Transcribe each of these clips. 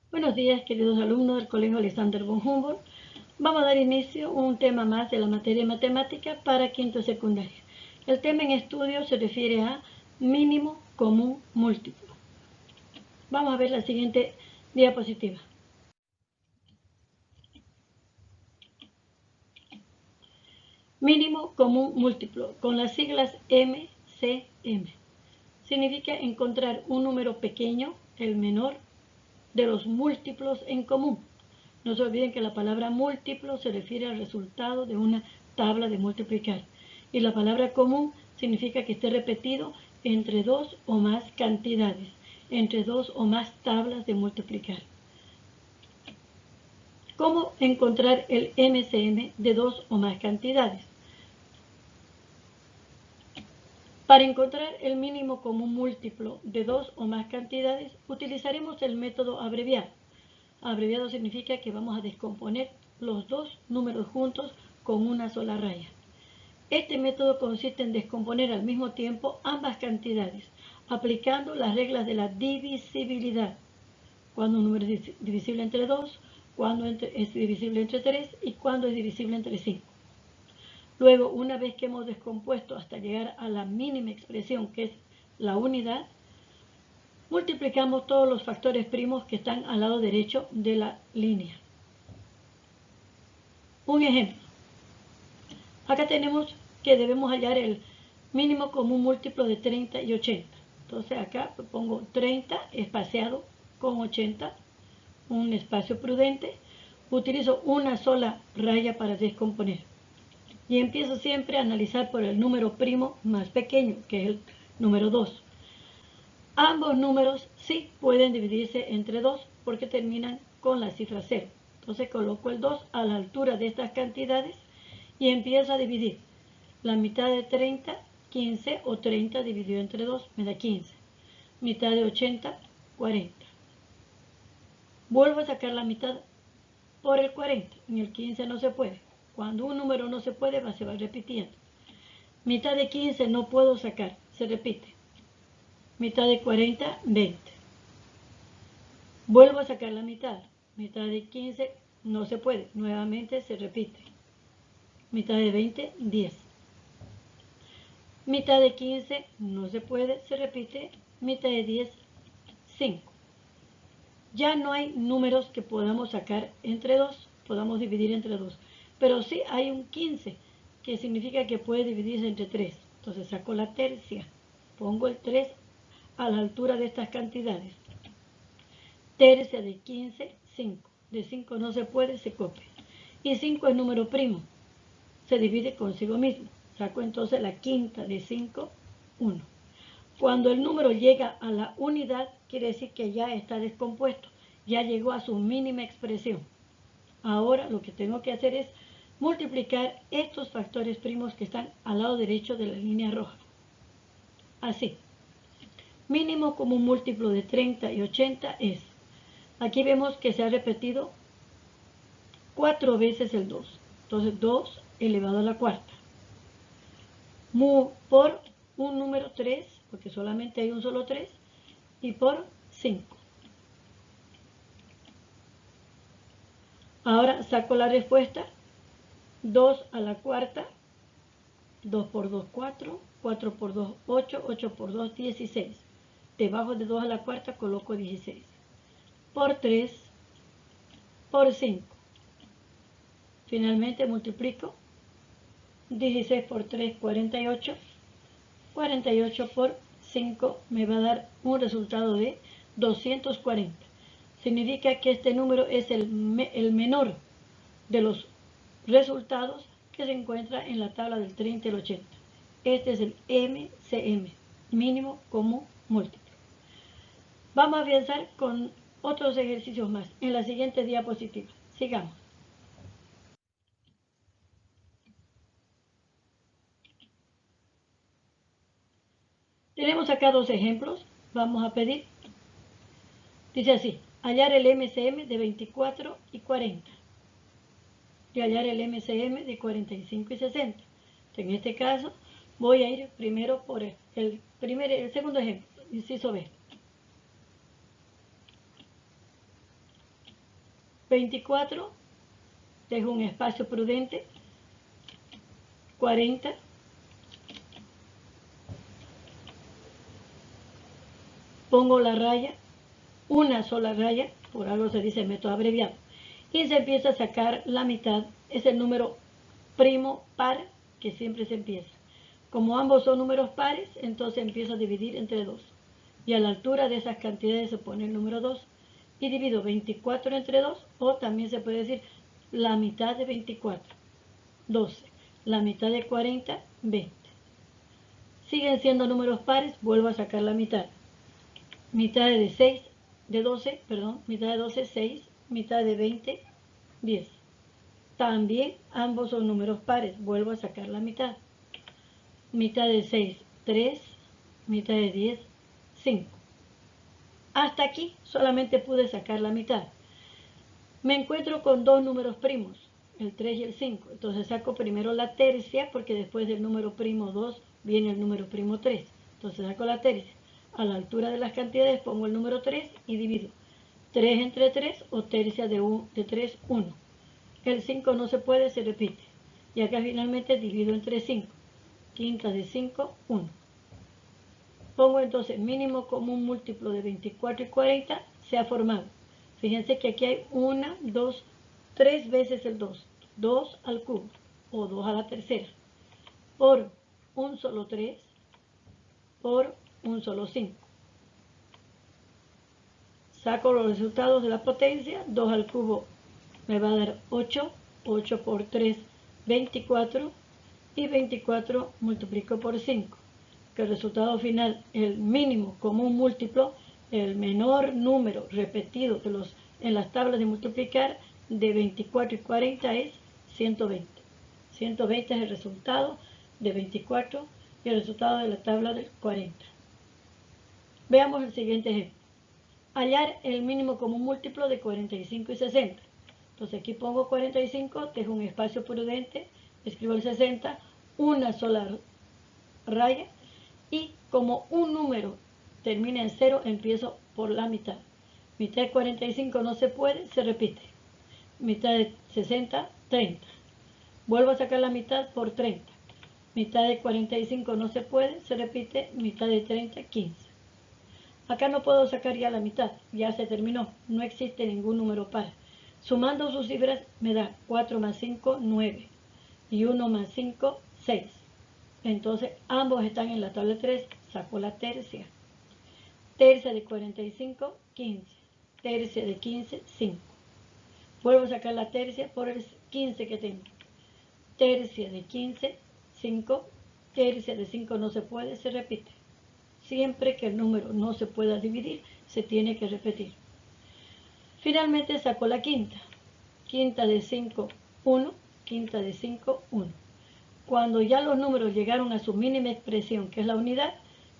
Buenos días, queridos alumnos del Colegio Alexander von Humboldt. Vamos a dar inicio a un tema más de la materia de matemática para quinto secundaria. El tema en estudio se refiere a mínimo común múltiplo. Vamos a ver la siguiente diapositiva. Mínimo común múltiplo, con las siglas MCM. Significa encontrar un número pequeño, el menor, de los múltiplos en común. No se olviden que la palabra múltiplo se refiere al resultado de una tabla de multiplicar. Y la palabra común significa que esté repetido entre dos o más cantidades, entre dos o más tablas de multiplicar. ¿Cómo encontrar el MCM de dos o más cantidades? Para encontrar el mínimo común múltiplo de dos o más cantidades, utilizaremos el método abreviado. Abreviado significa que vamos a descomponer los dos números juntos con una sola raya. Este método consiste en descomponer al mismo tiempo ambas cantidades, aplicando las reglas de la divisibilidad. Cuando un número es divisible entre 2, cuando es divisible entre 3 y cuando es divisible entre 5. Luego, una vez que hemos descompuesto hasta llegar a la mínima expresión, que es la unidad, multiplicamos todos los factores primos que están al lado derecho de la línea. Un ejemplo. Acá tenemos que debemos hallar el mínimo común múltiplo de 30 y 80. Entonces acá pongo 30 espaciado con 80, un espacio prudente. Utilizo una sola raya para descomponer. Y empiezo siempre a analizar por el número primo más pequeño, que es el número 2. Ambos números sí pueden dividirse entre 2 porque terminan con la cifra 0. Entonces coloco el 2 a la altura de estas cantidades y empiezo a dividir. La mitad de 30, 15 o 30 dividido entre 2 me da 15. Mitad de 80, 40. Vuelvo a sacar la mitad por el 40. En el 15 no se puede. Cuando un número no se puede, se va repitiendo. Mitad de 15 no puedo sacar, se repite. Mitad de 40, 20. Vuelvo a sacar la mitad. Mitad de 15 no se puede, nuevamente se repite. Mitad de 20, 10. Mitad de 15 no se puede, se repite. Mitad de 10, 5. Ya no hay números que podamos sacar entre 2, podamos dividir entre 2. Pero sí hay un 15, que significa que puede dividirse entre 3. Entonces saco la tercia, pongo el 3 a la altura de estas cantidades. Tercia de 15, 5. De 5 no se puede, se copia. Y 5 es número primo, se divide consigo mismo. Saco entonces la quinta de 5, 1. Cuando el número llega a la unidad, quiere decir que ya está descompuesto, ya llegó a su mínima expresión. Ahora lo que tengo que hacer es multiplicar estos factores primos que están al lado derecho de la línea roja. Así. Mínimo común múltiplo de 30 y 80 es, aquí vemos que se ha repetido 4 veces el 2. Entonces 2 elevado a la cuarta. Por un número 3, porque solamente hay un solo 3, y por 5. Ahora saco la respuesta. 2 a la cuarta, 2 por 2, 4, 4 por 2, 8, 8 por 2, 16. Debajo de 2 a la cuarta coloco 16. Por 3, por 5. Finalmente multiplico. 16 por 3, 48. 48 por 5 me va a dar un resultado de 240. Significa que este número es el menor de los resultados que se encuentra en la tabla del 30 y el 80. Este es el MCM, mínimo común múltiplo. Vamos a avanzar con otros ejercicios más en la siguiente diapositiva. Sigamos. Tenemos acá dos ejemplos. Vamos a pedir. Dice así, hallar el MCM de 24 y 40. Y hallar el MCM de 45 y 60. En este caso, voy a ir primero por el segundo ejemplo, inciso B. 24, dejo un espacio prudente, 40, pongo la raya, una sola raya, por algo se dice método abreviado, y se empieza a sacar la mitad, es el número primo par que siempre se empieza. Como ambos son números pares, entonces empiezo a dividir entre 2. Y a la altura de esas cantidades se pone el número 2. Y divido 24 entre 2, o también se puede decir la mitad de 24, 12. La mitad de 40, 20. Siguen siendo números pares, vuelvo a sacar la mitad. Mitad de 6, de 12, perdón, mitad de 12, 6, mitad de 20, 10. También ambos son números pares, vuelvo a sacar la mitad. Mitad de 6, 3, mitad de 10, 5. Hasta aquí solamente pude sacar la mitad. Me encuentro con dos números primos, el 3 y el 5. Entonces saco primero la tercia, porque después del número primo 2 viene el número primo 3. Entonces saco la tercia. A la altura de las cantidades pongo el número 3 y divido. 3 entre 3 o tercia de 3, 1. El 5 no se puede, se repite. Y acá finalmente divido entre 5. Quinta de 5, 1. Pongo entonces mínimo común múltiplo de 24 y 40, se ha formado. Fíjense que aquí hay 1, 2, 3 veces el 2. 2 al cubo o 2 a la tercera. Por un solo 3, por un solo 5. Saco los resultados de la potencia. 2 al cubo me va a dar 8. 8 por 3, 24. Y 24 multiplico por 5. Que el resultado final, el mínimo común múltiplo, el menor número repetido en las tablas de multiplicar de 24 y 40 es 120. 120 es el resultado de 24 y el resultado de la tabla del 40. Veamos el siguiente ejemplo. Hallar el mínimo común múltiplo de 45 y 60. Entonces aquí pongo 45, dejo un espacio prudente, escribo el 60, una sola raya, y como un número termina en 0, empiezo por la mitad. Mitad de 45 no se puede, se repite. Mitad de 60, 30. Vuelvo a sacar la mitad por 30. Mitad de 45 no se puede, se repite. Mitad de 30, 15. Acá no puedo sacar ya la mitad, ya se terminó. No existe ningún número par. Sumando sus cifras me da 4 más 5, 9. Y 1 más 5, 6. Entonces ambos están en la tabla 3, saco la tercia. Tercia de 45, 15. Tercia de 15, 5. Vuelvo a sacar la tercia por el 15 que tengo. Tercia de 15, 5. Tercia de 5 no se puede, se repite. Siempre que el número no se pueda dividir, se tiene que repetir. Finalmente saco la quinta. Quinta de 5, 1. Quinta de 5, 1. Cuando ya los números llegaron a su mínima expresión, que es la unidad,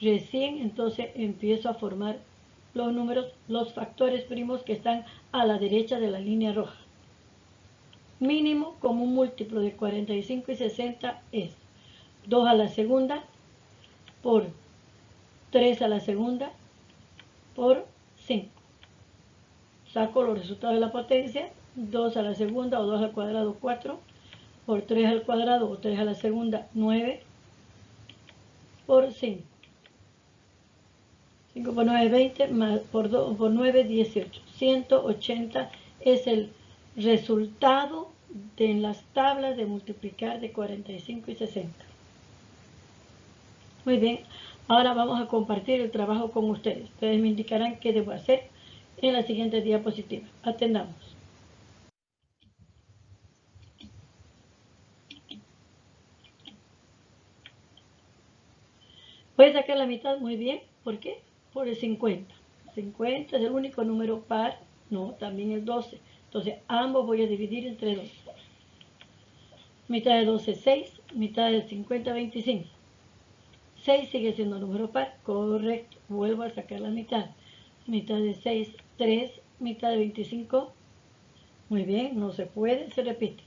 recién entonces empiezo a formar los números, los factores primos que están a la derecha de la línea roja. Mínimo común múltiplo de 45 y 60 es 2 a la segunda por 3 a la segunda por 5. Saco los resultados de la potencia. 2 a la segunda o 2 al cuadrado, 4. Por 3 al cuadrado o 3 a la segunda, 9. Por 5. 5 por 9, 20. Más por 2, por 9, 18. 180 es el resultado de las tablas de multiplicar de 45 y 60. Muy bien. Ahora vamos a compartir el trabajo con ustedes. Ustedes me indicarán qué debo hacer en la siguiente diapositiva. Atendamos. Voy a sacar la mitad, muy bien. ¿Por qué? Por el 50. 50 es el único número par. No, también el 12. Entonces, ambos voy a dividir entre 2. Mitad de 12, 6. Mitad de 50, 25. 6 sigue siendo número par. Correcto. Vuelvo a sacar la mitad. Mitad de 6, 3. Mitad de 25. Muy bien, no se puede, se repite.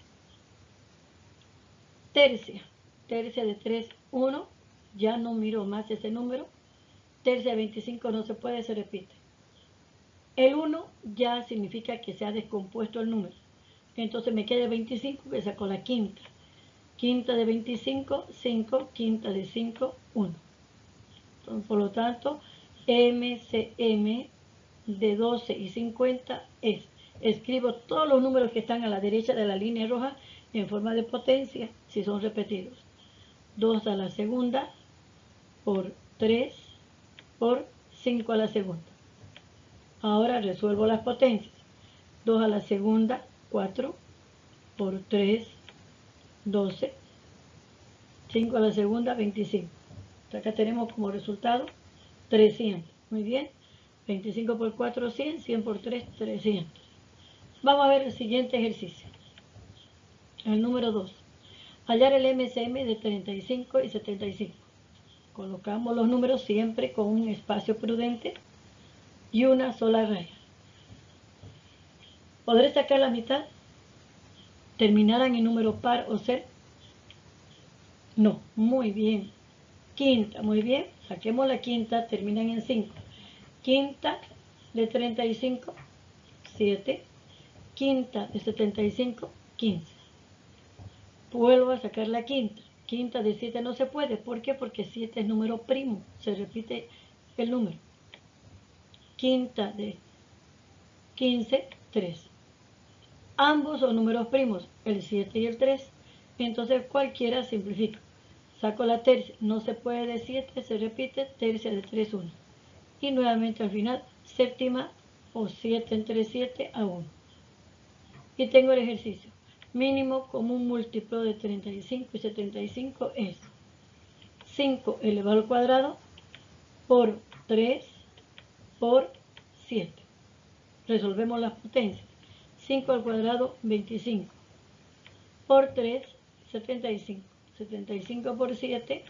Tercia. Tercia de 3, 1. Ya no miro más ese número. Tercia de 25 no se puede, se repite. El 1 ya significa que se ha descompuesto el número. Entonces me queda 25, que saco la quinta. Quinta de 25, 5. Quinta de 5, 1. Entonces, por lo tanto, MCM de 12 y 50 es. Escribo todos los números que están a la derecha de la línea roja en forma de potencia, si son repetidos. 2 a la segunda por 3 por 5 a la segunda. Ahora resuelvo las potencias. 2 a la segunda, 4 por 3, 12. 5 a la segunda, 25. Acá tenemos como resultado 300. Muy bien. 25 por 4, 100. 100 por 3, 300. Vamos a ver el siguiente ejercicio. El número 2. Hallar el MCM de 35 y 75. Colocamos los números siempre con un espacio prudente y una sola raya. ¿Podré sacar la mitad? ¿Terminarán en número par o ser? No, muy bien. Quinta, muy bien. Saquemos la quinta, terminan en 5. Quinta de 35, 7. Quinta de 75, 15. Vuelvo a sacar la quinta. Quinta de 7 no se puede. ¿Por qué? Porque 7 es número primo. Se repite el número. Quinta de 15, 3. Ambos son números primos, el 7 y el 3. Entonces cualquiera simplifica. Saco la tercia. No se puede de 7, se repite. Tercia de 3, 1. Y nuevamente al final, séptima o 7 entre 7 a 1. Y tengo el ejercicio. Mínimo común múltiplo de 35 y 75 es 5 elevado al cuadrado por 3 por 7. Resolvemos las potencias. 5 al cuadrado, 25. Por 3, 75. 75 por 7,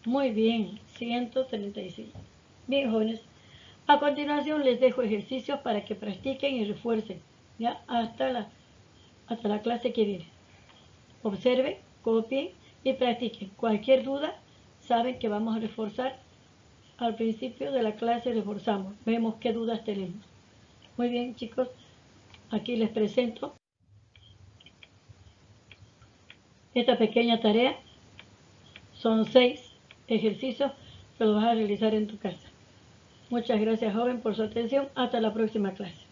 muy bien, 135. Bien, jóvenes. A continuación les dejo ejercicios para que practiquen y refuercen, ¿ya? Hasta la clase que viene. Observen, copien y practiquen. Cualquier duda, saben que vamos a reforzar. Al principio de la clase reforzamos. Vemos qué dudas tenemos. Muy bien, chicos. Aquí les presento esta pequeña tarea. Son 6 ejercicios que los vas a realizar en tu casa. Muchas gracias, joven, por su atención. Hasta la próxima clase.